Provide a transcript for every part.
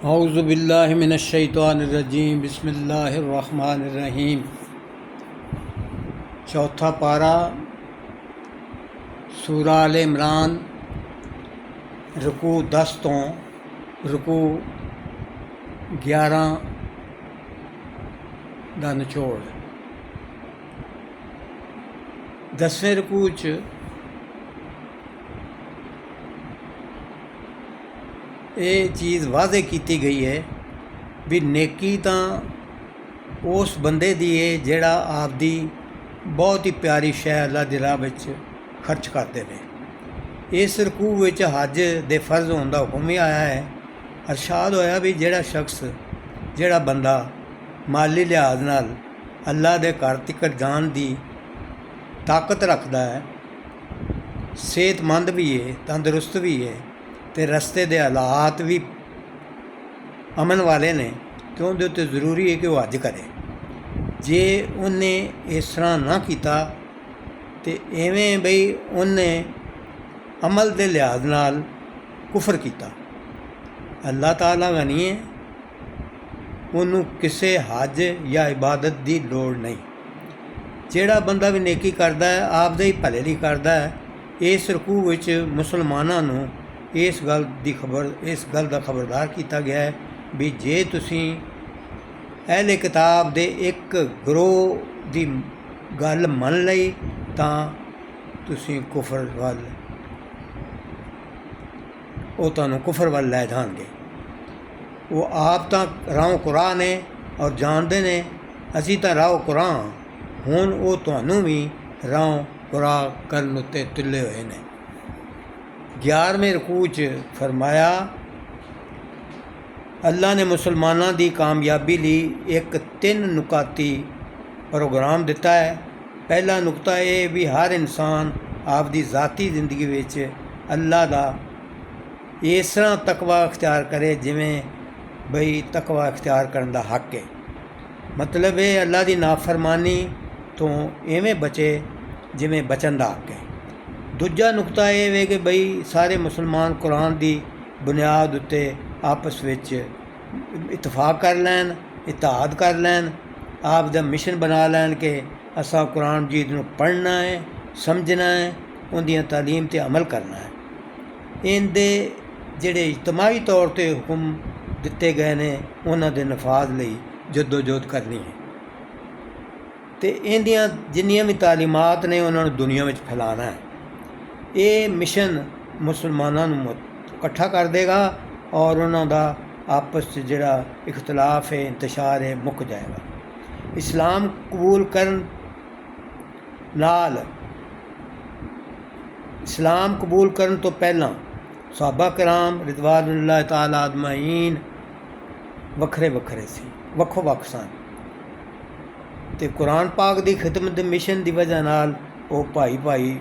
औज़ु बिल्लाहि मिनश्शैतानिर्रजीम बिस्मिल्लाहिर्रहमानिर्रहीम। चौथा पारा सूरा आल इमरान, रुकू 10 तो रुकू 11 ਦਾ ਨਿਚੋੜ। 10ਵੇਂ ਰਕੂ 'ਚ ਇਹ ਚੀਜ਼ ਵਾਜ਼ੇ ਕੀਤੀ ਗਈ ਹੈ ਵੀ ਨੇਕੀ ਤਾਂ ਉਸ ਬੰਦੇ ਦੀ ਹੈ ਜਿਹੜਾ ਆਪਦੀ ਬਹੁਤ ਹੀ ਪਿਆਰੀ ਸ਼ੈ ਅੱਲਾ ਦੀ ਰਾਹ ਵਿੱਚ ਖਰਚ ਕਰਦੇ ਨੇ। ਇਸ ਰਕੂ ਵਿੱਚ ਹੱਜ ਦੇ ਫਰਜ਼ ਹੋਣ ਦਾ ਹੁਕਮ ਵੀ ਆਇਆ ਹੈ। ਅਰਸ਼ਾਦ ਹੋਇਆ ਵੀ ਜਿਹੜਾ ਬੰਦਾ ਮਾਲੀ ਲਿਹਾਜ਼ ਨਾਲ ਅੱਲਾ ਦੇ ਘਰ ਤੱਕ ਜਾਣ ਦੀ ਤਾਕਤ ਰੱਖਦਾ ਹੈ, ਸਿਹਤਮੰਦ ਵੀ ਹੈ, ਤੰਦਰੁਸਤ ਵੀ ਹੈ ਅਤੇ ਰਸਤੇ ਦੇ ਹਾਲਾਤ ਵੀ ਅਮਨ ਵਾਲੇ ਨੇ, ਅਤੇ ਉਹਦੇ ਉੱਤੇ ਜ਼ਰੂਰੀ ਹੈ ਕਿ ਉਹ ਹੱਜ ਕਰੇ। ਜੇ ਉਹਨੇ ਇਸ ਤਰ੍ਹਾਂ ਨਾ ਕੀਤਾ ਅਤੇ ਇਵੇਂ ਬਈ ਉਹਨੇ ਅਮਲ ਦੇ ਲਿਹਾਜ਼ ਨਾਲ ਕੁਫਰ ਕੀਤਾ। ਅੱਲਾਹ ਤਾਲਾ ਗਨੀ ਹੈ, ਉਹਨੂੰ ਕਿਸੇ ਹੱਜ ਜਾਂ ਇਬਾਦਤ ਦੀ ਲੋੜ ਨਹੀਂ। ਜਿਹੜਾ ਬੰਦਾ ਵੀ ਨੇਕੀ ਕਰਦਾ ਹੈ ਆਪਦੇ ਹੀ ਭਲੇ ਲਈ ਕਰਦਾ ਹੈ। ਇਸ ਰਕੂ ਵਿੱਚ ਮੁਸਲਮਾਨਾਂ ਨੂੰ ਇਸ ਗੱਲ ਦਾ ਖਬਰਦਾਰ ਕੀਤਾ ਗਿਆ ਹੈ ਵੀ ਜੇ ਤੁਸੀਂ ਅਹਿਲੇ ਕਿਤਾਬ ਦੇ ਇੱਕ ਗਰੋਹ ਦੀ ਗੱਲ ਮੰਨ ਲਈ ਤਾਂ ਤੁਸੀਂ ਕੁਫਰ ਵੱਲ ਉਹ ਤੁਹਾਨੂੰ ਕੁਫਰ ਵੱਲ ਲੈ ਜਾਣਗੇ। ਉਹ ਆਪ ਤਾਂ ਰਾਹੋਂ ਕੁਰਾਨ ਨੇ ਔਰ ਜਾਣਦੇ ਨੇ ਅਸੀਂ ਤਾਂ ਰਾਹੋਂ ਕੁਰਾਨ, ਹੁਣ ਉਹ ਤੁਹਾਨੂੰ ਵੀ ਰਾਹੋਂ ਕੁਰਾਨ ਕਰਨ ਉੱਤੇ ਤੁਲੇ ਹੋਏ ਨੇ। 11ਵੇਂ ਰਕੂ 'ਚ ਫਰਮਾਇਆ ਅੱਲਾ ਨੇ ਮੁਸਲਮਾਨਾਂ ਦੀ ਕਾਮਯਾਬੀ ਲਈ ਇੱਕ 3 ਨੁਕਾਤੀ ਪ੍ਰੋਗਰਾਮ ਦਿੱਤਾ ਹੈ। ਪਹਿਲਾ ਨੁਕਤਾ ਇਹ ਵੀ ਹਰ ਇਨਸਾਨ ਆਪਦੀ ਜ਼ਾਤੀ ਜ਼ਿੰਦਗੀ ਵਿੱਚ ਅੱਲਾ ਦਾ ਇਸ ਤਰ੍ਹਾਂ ਤਕਵਾ ਅਖਤਿਆਰ ਕਰੇ ਜਿਵੇਂ ਬਈ ਤਕਵਾ ਅਖਤਿਆਰ ਕਰਨ ਦਾ ਹੱਕ ਹੈ। ਮਤਲਬ ਇਹ ਅੱਲਾ ਦੀ ਨਾਫਰਮਾਨੀ ਤੋਂ ਇਵੇਂ ਬਚੇ ਜਿਵੇਂ ਬਚਣ ਦਾ ਹੱਕ ਹੈ। ਦੂਜਾ ਨੁਕਤਾ ਇਹ ਵੇ ਕਿ ਬਈ ਸਾਰੇ ਮੁਸਲਮਾਨ ਕੁਰਾਨ ਦੀ ਬੁਨਿਆਦ ਉੱਤੇ ਆਪਸ ਵਿੱਚ ਇਤਫਾਕ ਕਰ ਲੈਣ, ਇਤਿਹਾਦ ਕਰ ਲੈਣ, ਆਪ ਦਾ ਮਿਸ਼ਨ ਬਣਾ ਲੈਣ ਕਿ ਅਸਾਂ ਕੁਰਾਨ ਮਜੀਦ ਨੂੰ ਪੜ੍ਹਨਾ ਹੈ, ਸਮਝਣਾ ਹੈ, ਉਹਦੀਆਂ ਤਾਲੀਮ 'ਤੇ ਅਮਲ ਕਰਨਾ ਹੈ। ਇਹਦੇ ਜਿਹੜੇ ਇਜਤਮਾਹੀ ਤੌਰ 'ਤੇ ਹੁਕਮ ਦਿੱਤੇ ਗਏ ਨੇ ਉਹਨਾਂ ਦੇ ਨਫਾਜ਼ ਲਈ ਜਦੋਜਹਿਦ ਕਰਨੀ ਹੈ ਅਤੇ ਇਹਦੀਆਂ ਜਿੰਨੀਆਂ ਵੀ ਤਾਲੀਮਾਤ ਨੇ ਉਹਨਾਂ ਨੂੰ ਦੁਨੀਆ ਵਿੱਚ ਫੈਲਾਉਣਾ ਹੈ। ਇਹ ਮਿਸ਼ਨ ਮੁਸਲਮਾਨਾਂ ਨੂੰ ਇਕੱਠਾ ਕਰ ਦੇਗਾ ਔਰ ਉਹਨਾਂ ਦਾ ਆਪਸ 'ਚ ਜਿਹੜਾ ਇਖਤਲਾਫ ਹੈ, ਇੰਤਸ਼ਾਰ ਹੈ, ਮੁੱਕ ਜਾਏਗਾ। ਇਸਲਾਮ ਕਬੂਲ ਕਰਨ ਤੋਂ ਪਹਿਲਾਂ ਸਹਾਬਾ ਕਿਰਾਮ ਰਿਜ਼ਵਾਨੁੱਲਾਹ ਤਾਲਾ ਅਜਮਾਈਨ ਵੱਖਰੇ ਸੀ, ਵੱਖ ਸਨ ਅਤੇ ਕੁਰਾਨ ਪਾਕ ਦੀ ਖਿਦਮਤ ਦੇ ਮਿਸ਼ਨ ਦੀ ਵਜ੍ਹਾ ਨਾਲ ਉਹ ਭਾਈ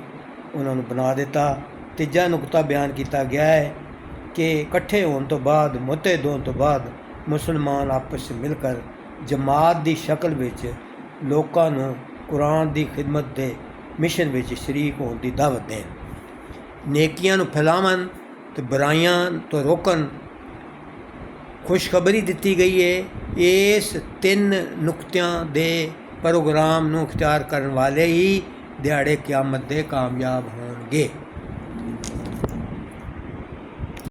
ਉਹਨਾਂ ਨੂੰ ਬਣਾ ਦਿੱਤਾ। ਤੀਜਾ ਨੁਕਤਾ ਬਿਆਨ ਕੀਤਾ ਗਿਆ ਹੈ ਕਿ ਇਕੱਠੇ ਹੋਣ ਤੋਂ ਬਾਅਦ, ਮੁੱਤਹਿਦ ਹੋਣ ਤੋਂ ਬਾਅਦ ਮੁਸਲਮਾਨ ਆਪਸ 'ਚ ਮਿਲ ਕਰ ਜਮਾਤ ਦੀ ਸ਼ਕਲ ਵਿੱਚ ਲੋਕਾਂ ਨੂੰ ਕੁਰਾਨ ਦੀ ਖਿਦਮਤ ਦੇ ਮਿਸ਼ਨ ਵਿੱਚ ਸ਼ਰੀਕ ਹੋਣ ਦੀ ਦਾਵਤ ਦੇਣ, ਨੇਕੀਆਂ ਨੂੰ ਫੈਲਾਵਣ ਅਤੇ ਬੁਰਾਈਆਂ ਤੋਂ ਰੋਕਣ। ਖੁਸ਼ਖਬਰੀ ਦਿੱਤੀ ਗਈ ਹੈ ਇਸ 3 ਨੁਕਤਿਆਂ ਦੇ ਪ੍ਰੋਗਰਾਮ ਨੂੰ ਅਖਤਿਆਰ ਕਰਨ ਵਾਲੇ ਹੀ ਦਿਹਾੜੇ ਕਿਆਮਤ ਦੇ ਕਾਮਯਾਬ ਹੋਣਗੇ।